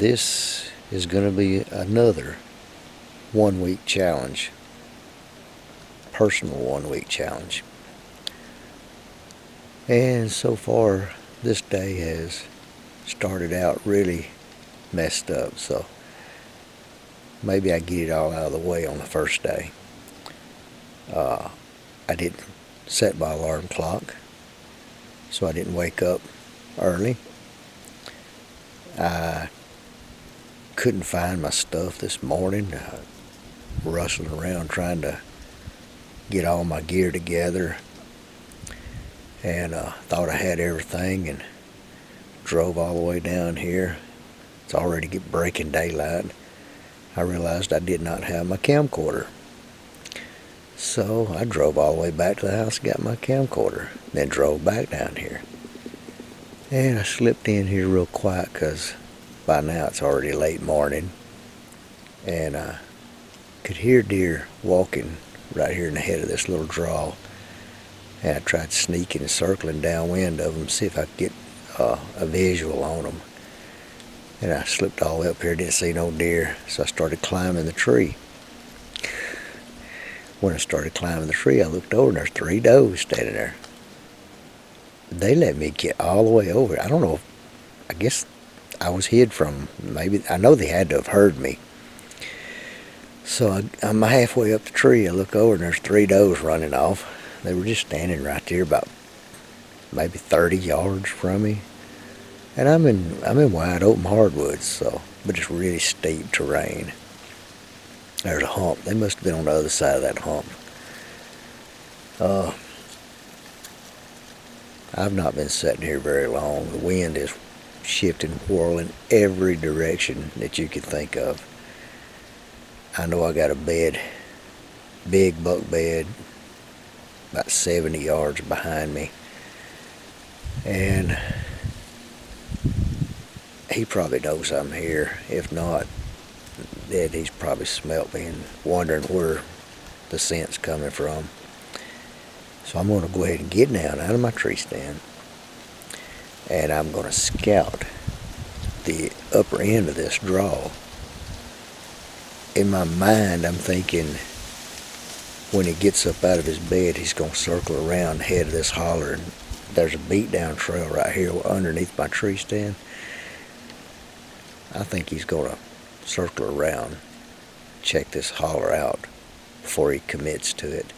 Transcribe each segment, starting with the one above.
This is going to be another 1 week challenge, personal 1 week challenge. And so far this day has started out really messed up, so maybe I get it all out of the way on the first day. I didn't set my alarm clock, so I didn't wake up early. I couldn't find my stuff this morning, rustling around trying to get all my gear together, and thought I had everything and drove all the way down here. It's already breaking daylight. I realized I did not have my camcorder. So I drove all the way back to the house and got my camcorder, then drove back down here. And I slipped in here real quiet because by now it's already late morning. And I could hear deer walking right here in the head of this little draw. And I tried sneaking and circling downwind of them, see if I could get a visual on them. And I slipped all the way up here, didn't see no deer, so I started climbing the tree. When I started climbing the tree, I looked over and there's 3 does standing there. They let me get all the way over. I don't know, I guess I was hid from them. Maybe, I know they had to have heard me. So I'm halfway up the tree, I look over and there's 3 does running off. They were just standing right there about maybe 30 yards from me. And I'm in wide open hardwoods, so, but it's really steep terrain. There's a hump. They must have been on the other side of that hump. I've not been sitting here very long. The wind is shifting, whirling every direction that you can think of. I know I got a bed, big buck bed, about 70 yards behind me. And he probably knows I'm here. If not, then he's probably smelt me and wondering where the scent's coming from. So I'm going to go ahead and get down out of my tree stand, and I'm going to scout the upper end of this draw. In my mind, I'm thinking when he gets up out of his bed, he's going to circle around the head of this holler, and there's a beat down trail right here underneath my tree stand. I think he's going to circle around, check this holler out before he commits to it.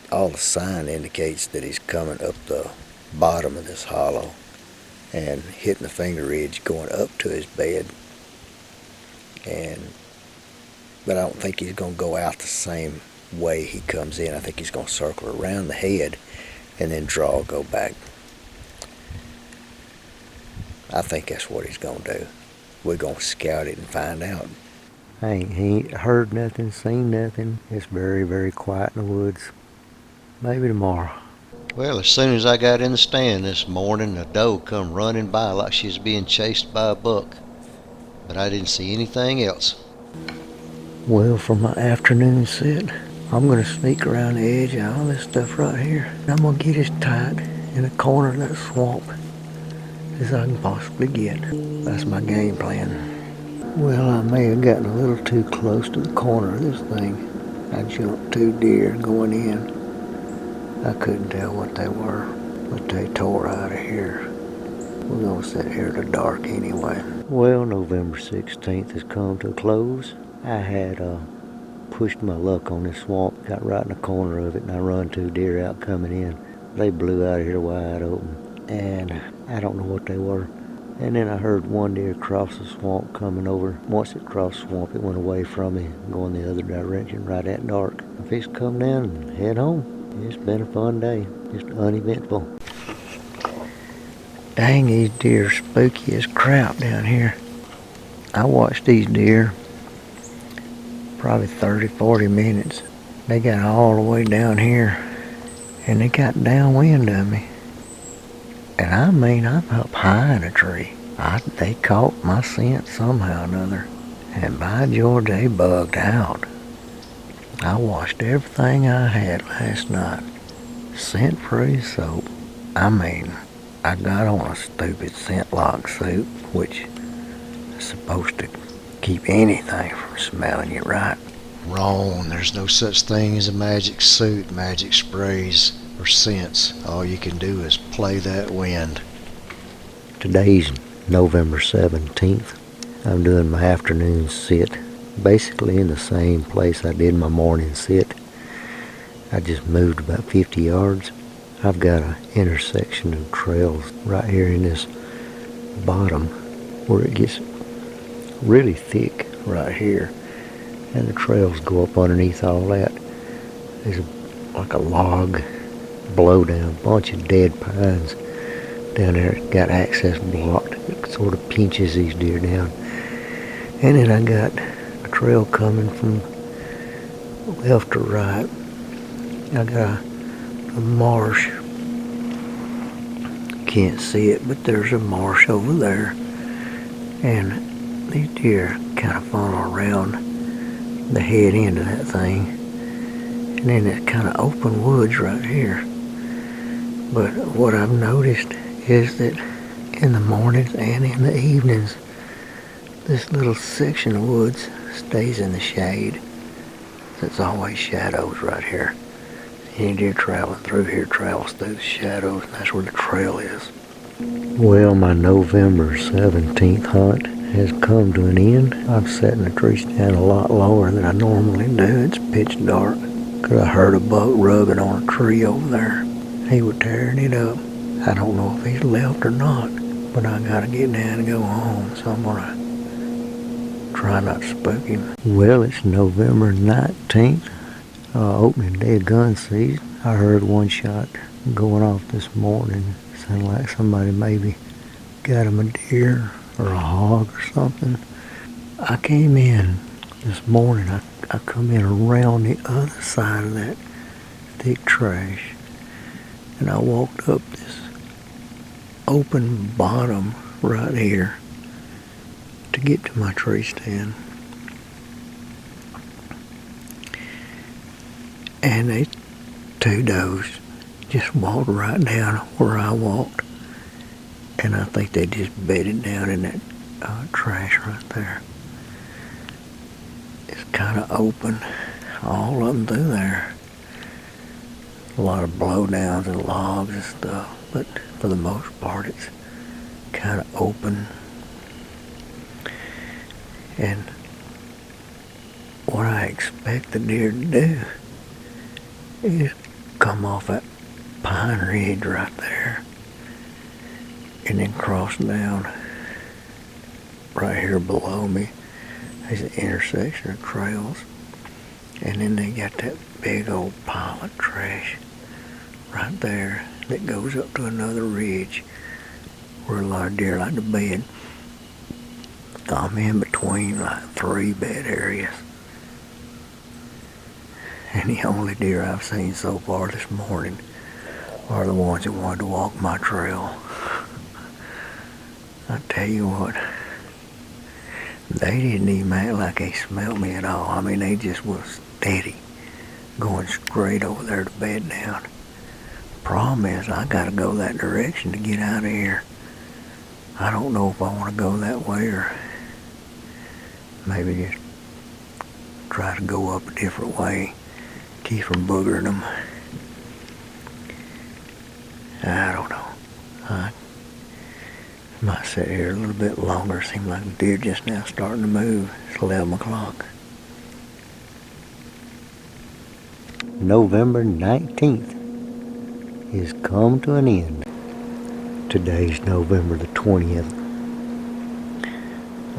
All the sign indicates that he's coming up the bottom of this hollow and hitting the finger ridge going up to his bed. But I don't think he's going to go out the same way he comes in. I think he's going to circle around the head and then go back. I think that's what he's going to do. We're going to scout it and find out. He ain't heard nothing, seen nothing. It's very, very quiet in the woods. Maybe tomorrow. Well, as soon as I got in the stand this morning, a doe come running by like she was being chased by a buck. But I didn't see anything else. Well, for my afternoon sit, I'm going to sneak around the edge of all this stuff right here. I'm going to get as tight in the corner of that swamp as I can possibly get. That's my game plan. Well, I may have gotten a little too close to the corner of this thing. I jumped 2 deer going in. I couldn't tell what they were, but they tore out of here. We're going to sit here in the dark anyway. Well, November 16th has come to a close. I had pushed my luck on this swamp, got right in the corner of it, and I run 2 deer out coming in. They blew out of here wide open, and I don't know what they were. And then I heard 1 deer cross the swamp coming over. Once it crossed the swamp, it went away from me, going the other direction right at dark. I fixed to come down and head home. It's been a fun day, just uneventful. Dang, these deer are spooky as crap down here. I watched these deer probably 30, 40 minutes. They got all the way down here, and they got downwind of me. And I mean, I'm up high in a tree. They caught my scent somehow or another. And by George, they bugged out. I washed everything I had last night. Scent-free soap. I mean, I got on a stupid scent lock suit, which is supposed to keep anything from smelling you right. Wrong. There's no such thing as a magic suit, magic sprays, or scents. All you can do is play that wind. Today's November 17th. I'm doing my afternoon sit, basically in the same place I did my morning sit. I just moved about 50 yards. I've got an intersection of trails right here in this bottom where it gets really thick right here, and the trails go up underneath all that. There's like a log blowdown, bunch of dead pines down there. It got access blocked. It sort of pinches these deer down. And then I got a trail coming from left to right. I got a marsh. Can't see it, but there's a marsh over there. And these deer kind of follow around the head end of that thing. And then it's kind of open woods right here. But what I've noticed is that in the mornings and in the evenings, this little section of woods stays in the shade. There's always shadows right here. Any deer traveling through here travels through the shadows, and that's where the trail is. Well, my November 17th hunt has come to an end. I've sat in the tree stand a lot lower than I normally do. It's pitch dark. Could have heard a buck rubbing on a tree over there. He was tearing it up. I don't know if he's left or not, but I gotta get down and go home, so I'm gonna try not to spook him. Well, it's November 19th, opening day of gun season. I heard one shot going off this morning. Sounded like somebody maybe got him a deer or a hog or something. I came in this morning. I come in around the other side of that thick trash, and I walked up this open bottom right here to get to my tree stand. And they two does just walked right down where I walked, and I think they just bedded down in that trash right there. It's kind of open, all of them through there. A lot of blowdowns and logs and stuff, but for the most part it's kind of open. And what I expect the deer to do is come off that pine ridge right there and then cross down right here below me. There's an intersection of trails, and then they got that big old pile of trash right there that goes up to another ridge where a lot of deer like to bed. I'm in between like 3 bed areas, and the only deer I've seen so far this morning are the ones that wanted to walk my trail. I tell you what, they didn't even act like they smelled me at all. I mean, they just was steady, going straight over there to bed down. Problem is, I gotta go that direction to get out of here. I don't know if I want to go that way or maybe just try to go up a different way, keep from boogering them. I don't know. I might sit here a little bit longer. Seems like the deer just now starting to move. It's 11 o'clock. November 19th is come to an end. Today's November the 20th.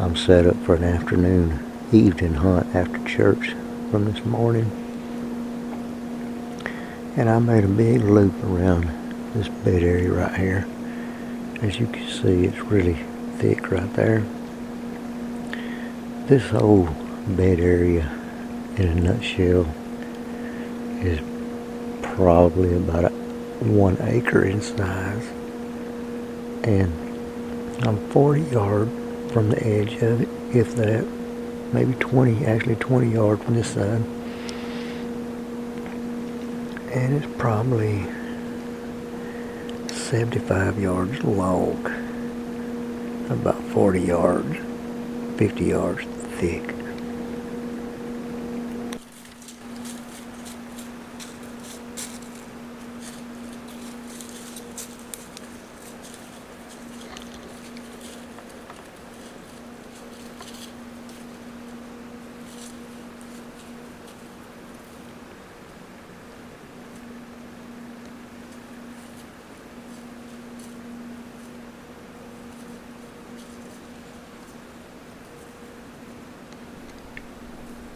I'm set up for an afternoon evening hunt after church from this morning. And I made a big loop around this bed area right here. As you can see, it's really thick right there. This whole bed area, in a nutshell, is probably about 1 acre in size. And I'm 40 yards from the edge of it, if that. Maybe 20 yards from this side. And it's probably 75 yards long, about 40 yards, 50 yards thick.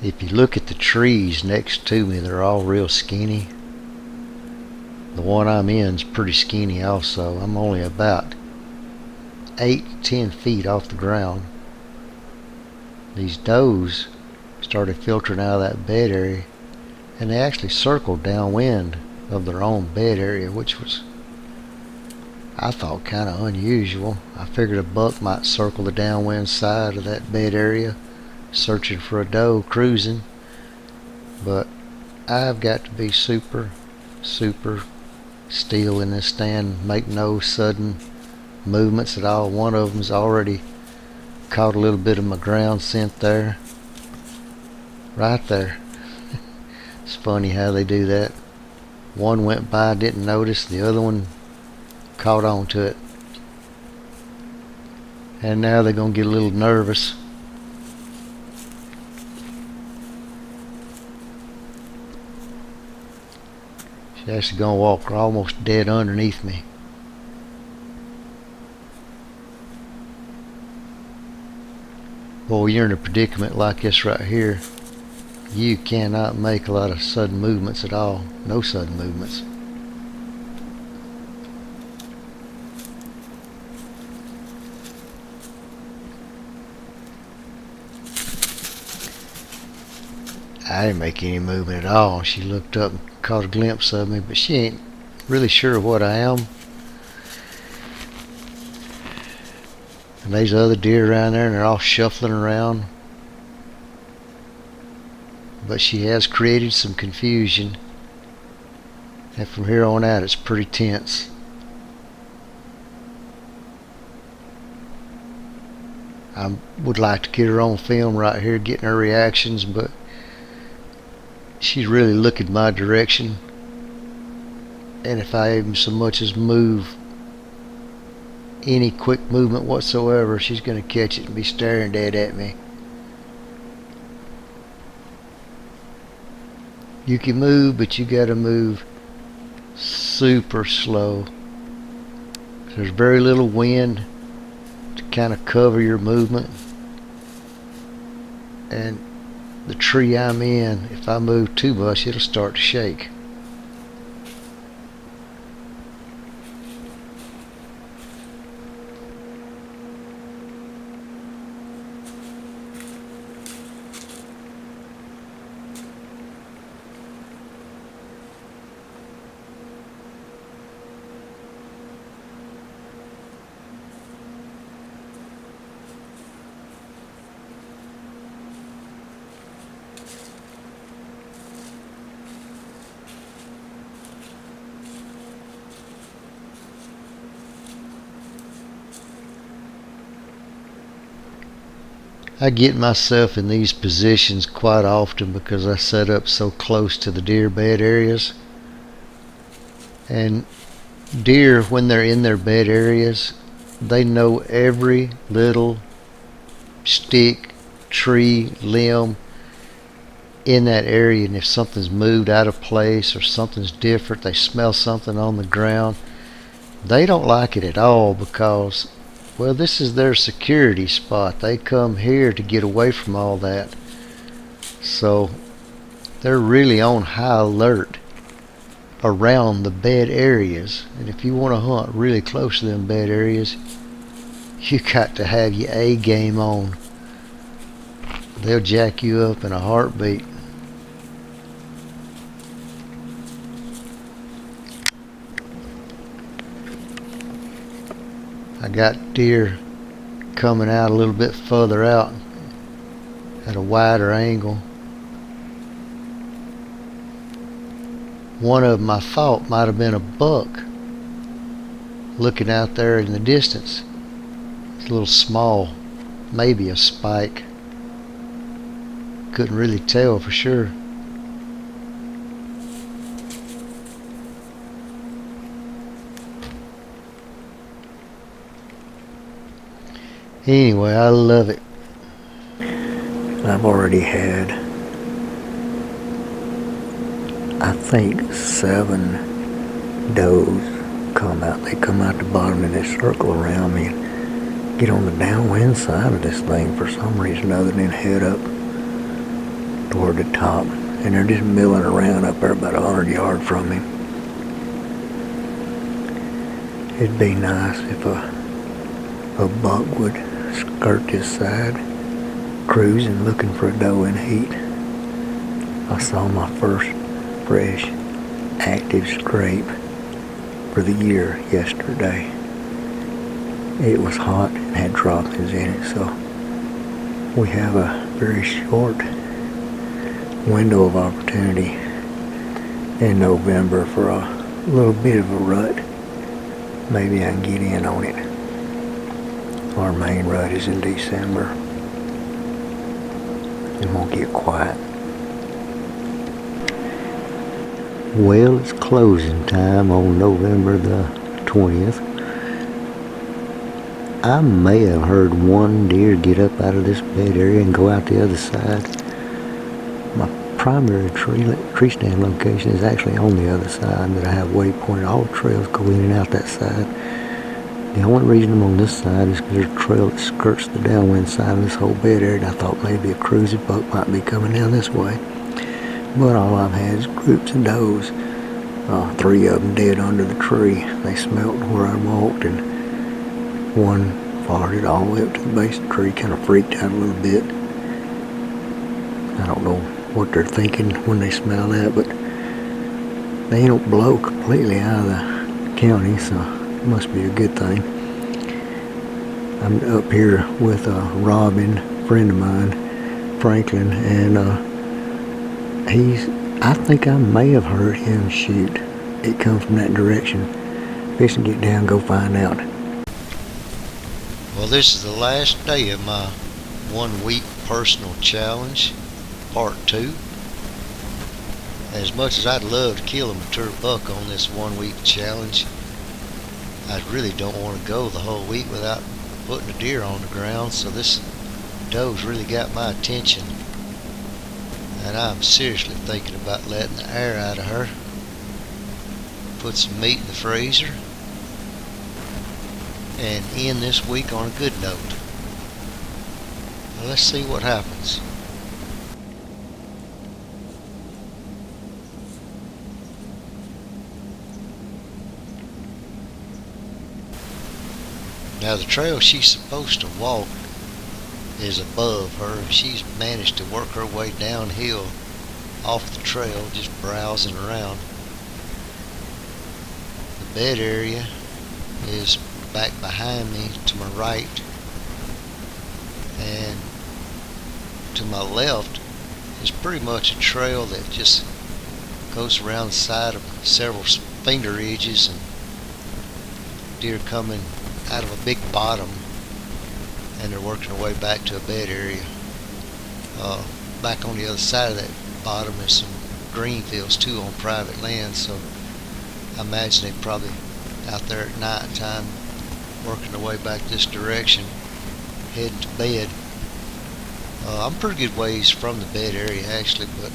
If you look at the trees next to me, they're all real skinny. The one I'm in is pretty skinny also. I'm only about 8 to 10 feet off the ground. These does started filtering out of that bed area, and they actually circled downwind of their own bed area, which was, I thought, kind of unusual. I figured a buck might circle the downwind side of that bed area searching for a doe cruising, but I've got to be super still in this stand, make no sudden movements at all. One of them's already caught a little bit of my ground scent there, right there. It's funny how they do that. One went by, didn't notice, the other one caught on to it, and now they're gonna get a little nervous. She's actually gonna walk almost dead underneath me. Boy, you're in a predicament like this right here. You cannot make a lot of sudden movements at all. No sudden movements. I didn't make any movement at all. She looked up and caught a glimpse of me, but she ain't really sure what I am. And there's other deer around there, and they're all shuffling around. But she has created some confusion, and from here on out it's pretty tense. I would like to get her on film right here, getting her reactions, but she's really looking my direction, and if I even so much as move any quick movement whatsoever, she's going to catch it and be staring dead at me. You can move, but you got to move super slow. There's very little wind to kind of cover your movement, and the tree I'm in, if I move too much, it'll start to shake. I get myself in these positions quite often because I set up so close to the deer bed areas. And deer, when they're in their bed areas, they know every little stick, tree, limb in that area, and if something's moved out of place or something's different, they smell something on the ground, they don't like it at all because, well, this is their security spot. They come here to get away from all that. So they're really on high alert around the bed areas. And if you want to hunt really close to them bed areas, you got to have your A game on. They'll jack you up in a heartbeat. I got deer coming out a little bit further out at a wider angle. One of them I thought might have been a buck, looking out there in the distance. It's a little small, maybe a spike. Couldn't really tell for sure. Anyway, I love it. I've already had, I think, 7 does come out. They come out the bottom and they circle around me and get on the downwind side of this thing for some reason other than head up toward the top. And they're just milling around up there about 100 yards from me. It'd be nice if a buck would skirt this side, cruising, looking for a doe in heat. I saw my first fresh, active scrape for the year yesterday. It was hot and had droppings in it, so we have a very short window of opportunity in November for a little bit of a rut. Maybe I can get in on it. Our main rut is in December, and we'll get quiet. Well, it's closing time on November the 20th. I may have heard one deer get up out of this bed area and go out the other side. My primary tree stand location is actually on the other side that I have waypointed. All the trails go in and out that side. The only reason I'm on this side is because there's a trail that skirts the downwind side of this whole bed area, and I thought maybe a cruising buck might be coming down this way. But all I've had is groups of does. 3 of them dead under the tree. They smelt where I walked, and one farted all the way up to the base of the tree, kind of freaked out a little bit. I don't know what they're thinking when they smell that, but they don't blow completely out of the county, so it must be a good thing. I'm up here with Robin, a friend of mine, Franklin, and I think I may have heard him shoot. It comes from that direction. Fixing to get down, go find out. Well, this is the last day of my 1-week personal challenge, part 2. As much as I'd love to kill a mature buck on this 1-week challenge, I really don't want to go the whole week without putting a deer on the ground, so this doe's really got my attention, and I'm seriously thinking about letting the air out of her. Put some meat in the freezer and end this week on a good note. Now let's see what happens. Now the trail she's supposed to walk is above her. She's managed to work her way downhill off the trail, just browsing around. The bed area is back behind me to my right, and to my left is pretty much a trail that just goes around the side of several finger ridges, and deer coming out of a big bottom, and they're working their way back to a bed area. Back on the other side of that bottom is some green fields too on private land, so I imagine they're probably out there at night time working their way back this direction, heading to bed. I'm pretty good ways from the bed area actually, but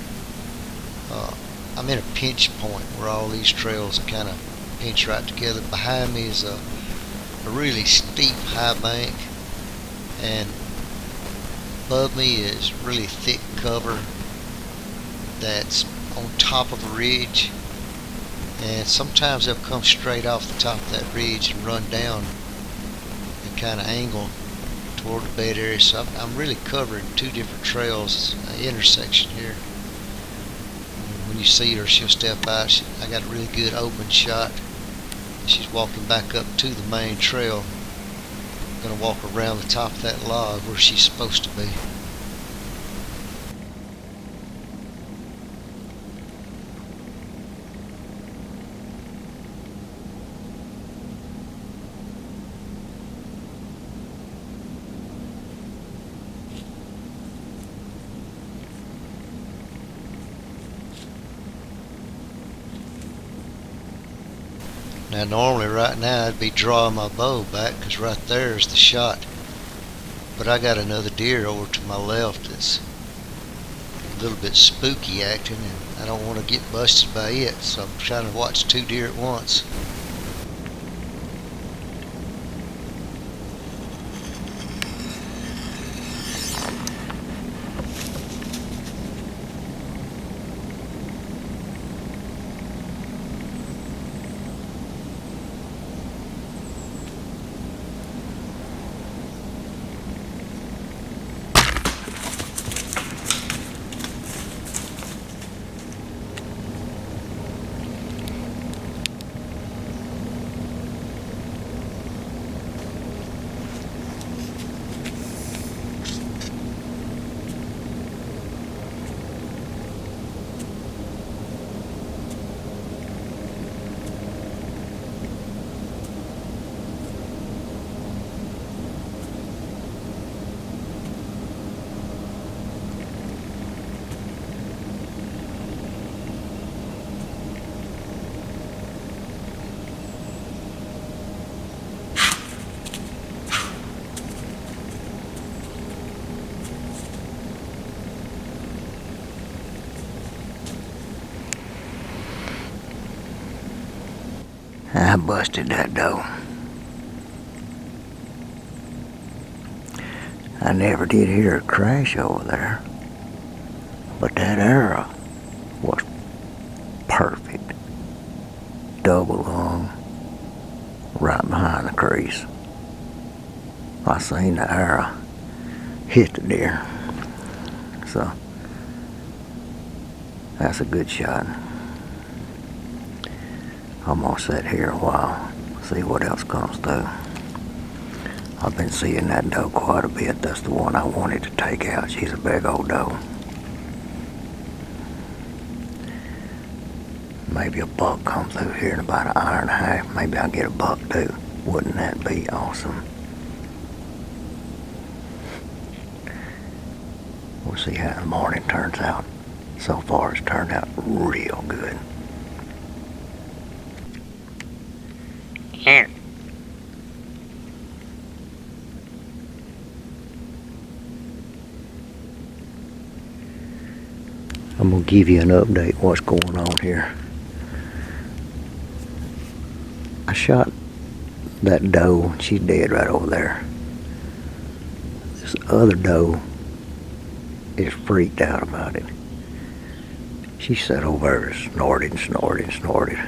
I'm in a pinch point where all these trails are kind of pinch right together. Behind me is a really steep high bank, and above me is really thick cover that's on top of a ridge, and sometimes they'll come straight off the top of that ridge and run down and kind of angle toward the bed area. So I'm really covering 2 different trails, an intersection here. When you see her, she'll step out. I got a really good open shot. She's walking back up to the main trail. I'm going to walk around the top of that log where she's supposed to be. Now normally right now I'd be drawing my bow back because right there is the shot. But I got another deer over to my left that's a little bit spooky acting, and I don't want to get busted by it, so I'm trying to watch two deer at once. I busted that doe. I never did hear a crash over there, but that arrow was perfect. Double lung, right behind the crease. I seen the arrow hit the deer, so that's a good shot. I'm gonna sit here a while, see what else comes through. I've been seeing that doe quite a bit. That's the one I wanted to take out. She's a big old doe. Maybe a buck come through here in about an hour and a half. Maybe I'll get a buck too. Wouldn't that be awesome? We'll see how the morning turns out. So far it's turned out real good. I'm gonna give you an update what's going on here. I shot that doe, she's dead right over there. This other doe is freaked out about it. She sat over there, snorted and snorted and snorted.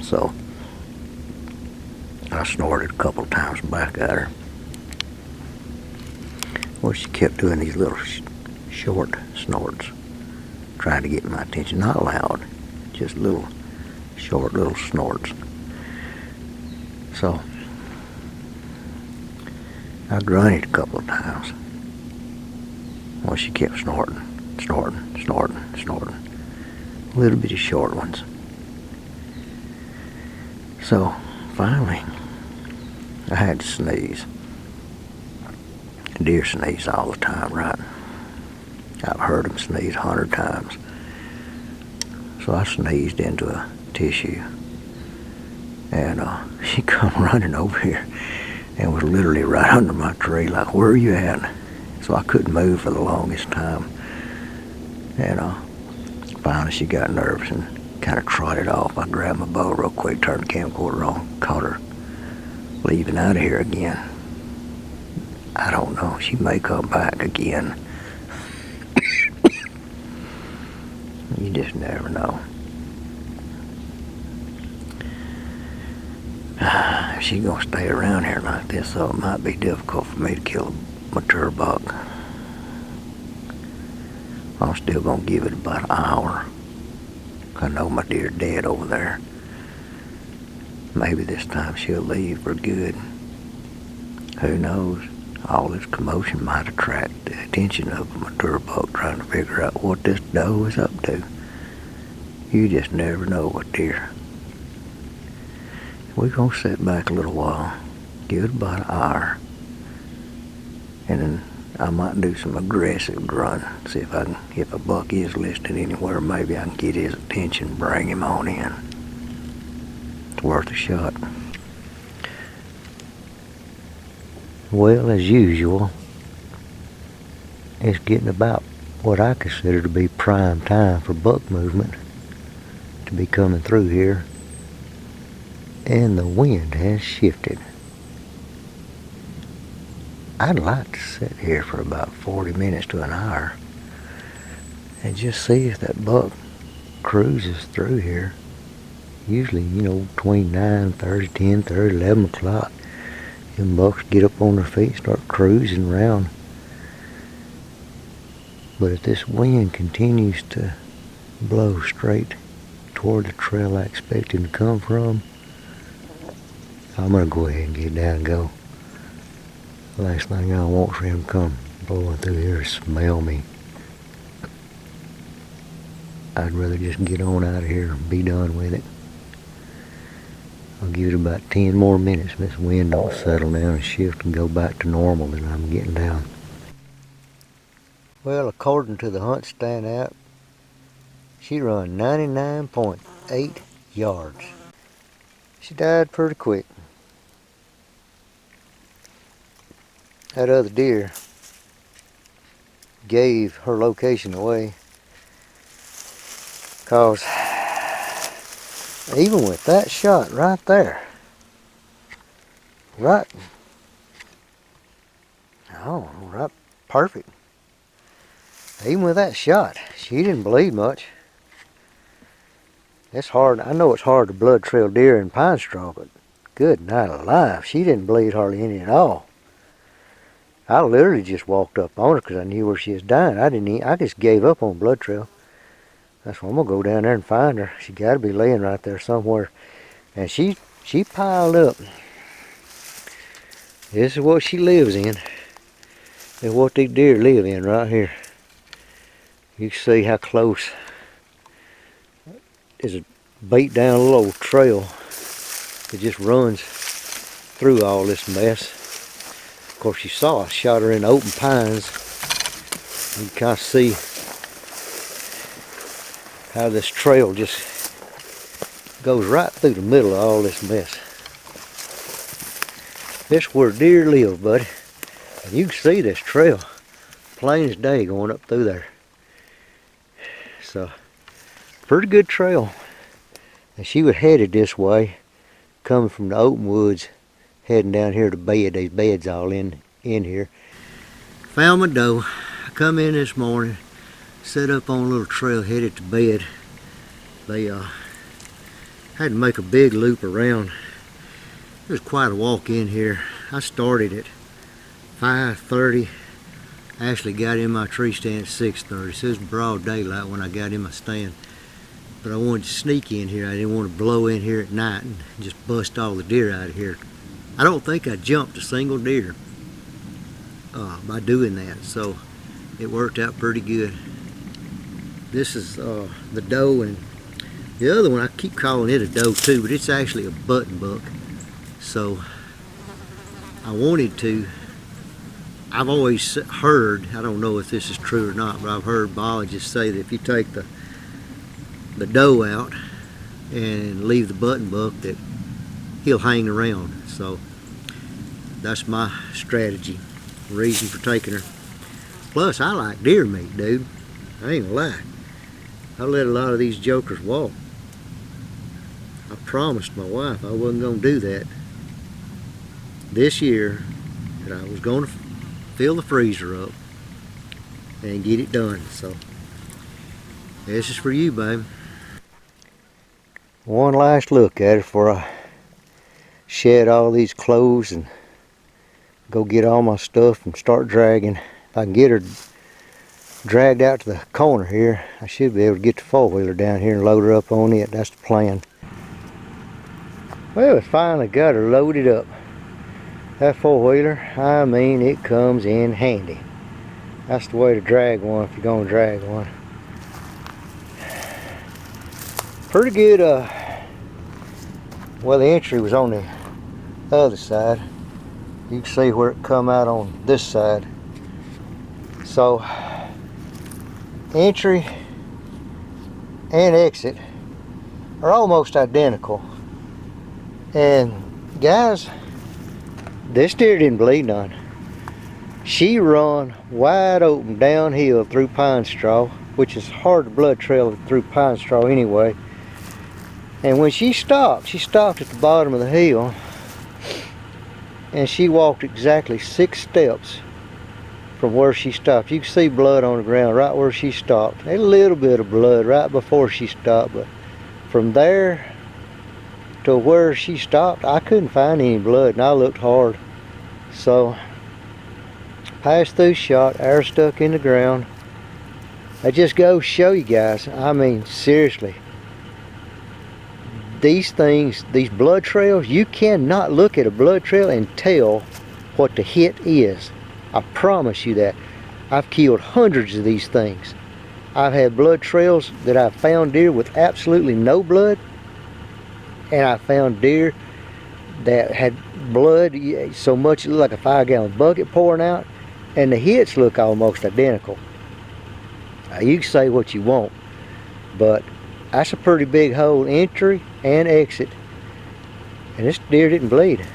So I snorted a couple of times back at her. Well, she kept doing these little short snorts, trying to get my attention. Not loud, just little short little snorts. So I grunted a couple of times. Well, she kept snorting, snorting, snorting, snorting. Little bitty short ones. So finally I had to sneeze. Deer sneeze all the time, right? I've heard them sneeze 100 times. So I sneezed into a tissue, and she come running over here and was literally right under my tree, like, where are you at? So I couldn't move for the longest time. And finally she got nervous and kind of trotted off. I grabbed my bow real quick, turned the camcorder on, caught her leaving out of here again. I don't know, she may come back again. You just never know. If she's gonna stay around here like this, so it might be difficult for me to kill a mature buck. I'm still gonna give it about an hour. I know my deer's dead over there. Maybe this time she'll leave for good. Who knows? All this commotion might attract the attention of a mature buck trying to figure out what this doe is up to. You just never know with deer. We're gonna sit back a little while, give it about an hour, and then I might do some aggressive grunt. See if a buck is listed anywhere, maybe I can get his attention, bring him on in. It's worth a shot. Well, as usual, it's getting about what I consider to be prime time for buck movement to be coming through here, and the wind has shifted. I'd like to sit here for about 40 minutes to an hour and just see if that buck cruises through here. Usually, between 9:30, 10:30, 11 o'clock, them bucks get up on their feet and start cruising around. But if this wind continues to blow straight toward the trail I expect him to come from, I'm going to go ahead and get down and go. The last thing I want for him to come blowing through here is smell me. I'd rather just get on out of here and be done with it. I'll give it about 10 more minutes if this wind don't settle down and shift and go back to normal, then I'm getting down. Well, according to the Hunt Stand app, she run 99.8 yards. She died pretty quick. That other deer gave her location away, cause even with that shot right there, right perfect. Even with that shot, she didn't bleed much. It's hard, I know it's hard to blood trail deer in pine straw, but good night alive, she didn't bleed hardly any at all. I literally just walked up on her because I knew where she was dying. I just gave up on blood trail. That's why I'm gonna go down there and find her. She gotta be laying right there somewhere. And she piled up. This is what she lives in. This is what these deer live in right here. You can see how close. There's a beat down little old trail that just runs through all this mess. Of course, you saw I shot her in the open pines. You can kind of see how this trail just goes right through the middle of all this mess. This is where deer live, buddy. And you can see this trail plain as day going up through there. So, pretty good trail. And she was headed this way, coming from the open woods, heading down here to bed. These beds all in here. Found my doe. I come in this morning, set up on a little trail, headed to bed. They had to make a big loop around. It was quite a walk in here. I started at 5:30. I actually got in my tree stand at 6:30. So it was broad daylight when I got in my stand. But I wanted to sneak in here. I didn't want to blow in here at night and just bust all the deer out of here. I don't think I jumped a single deer by doing that, so it worked out pretty good. This is the doe, and the other one, I keep calling it a doe too, but it's actually a button buck. So I wanted to, I've always heard, I don't know if this is true or not, but I've heard biologists say that if you take the doe out and leave the button buck, that he'll hang around. So that's my strategy, reason for taking her. Plus, I like deer meat, dude. I ain't gonna lie. I let a lot of these jokers walk. I promised my wife I wasn't gonna do that this year, that I was gonna fill the freezer up and get it done. So this is for you, babe. One last look at her before I shed all these clothes and go get all my stuff and start dragging. If I can get her dragged out to the corner here, I should be able to get the four-wheeler down here and load her up on it. That's the plan. Well, we finally got her loaded up. That four-wheeler, I mean, it comes in handy. That's the way to drag one if you're going to drag one. Pretty good. Well, the entry was on the other side. You can see where it come out on this side. So entry and exit are almost identical. And guys, this deer didn't bleed none. She run wide open downhill through pine straw, which is hard to blood trail through pine straw anyway. And when she stopped at the bottom of the hill, and she walked exactly 6 steps from where she stopped. You can see blood on the ground right where she stopped. A little bit of blood right before she stopped, but from there to where she stopped, I couldn't find any blood, and I looked hard. So, passed through shot, arrow stuck in the ground. I just go show you guys, I mean, seriously, these things, these blood trails, you cannot look at a blood trail and tell what the hit is. I promise you that. I've killed hundreds of these things. I've had blood trails that I've found deer with absolutely no blood, and I found deer that had blood so much it looked like a 5-gallon bucket pouring out, and the hits look almost identical. Now, you can say what you want, but that's a pretty big hole entry and exit, and this deer didn't bleed.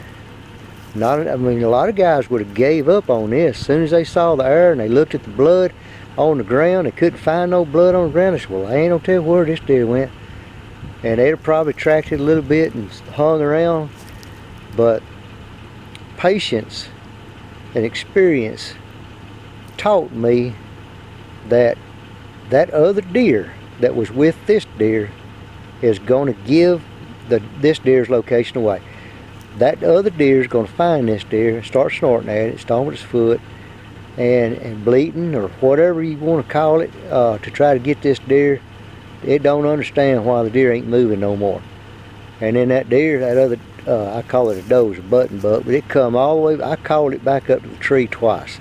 I mean, a lot of guys would have gave up on this as soon as they saw the arrow and they looked at the blood on the ground. They couldn't find no blood on the ground. They said, well, I ain't gonna tell where this deer went. And they'd have probably tracked it a little bit and hung around. But patience and experience taught me that that other deer that was with this deer is going to give this deer's location away. That other deer is going to find this deer, start snorting at it, stomping its foot, and bleating, or whatever you want to call it, to try to get this deer. It don't understand why the deer ain't moving no more. And then that deer, that other, I call it a doe, a button buck, but it come all the way, I called it back up to the tree twice,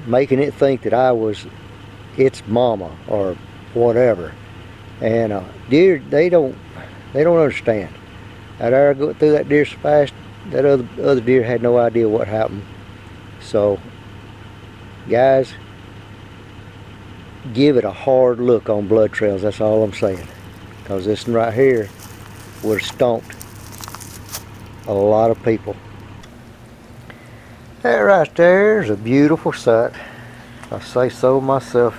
making it think that I was its mama or whatever. And deer, they don't understand. That arrow go through that deer so fast, that other deer had no idea what happened. So, guys, give it a hard look on blood trails. That's all I'm saying. Because this one right here would have stomped a lot of people. That right there is a beautiful sight. I say so myself.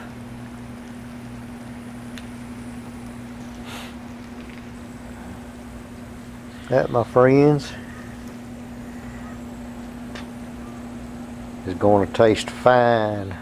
That, my friends, is going to taste fine.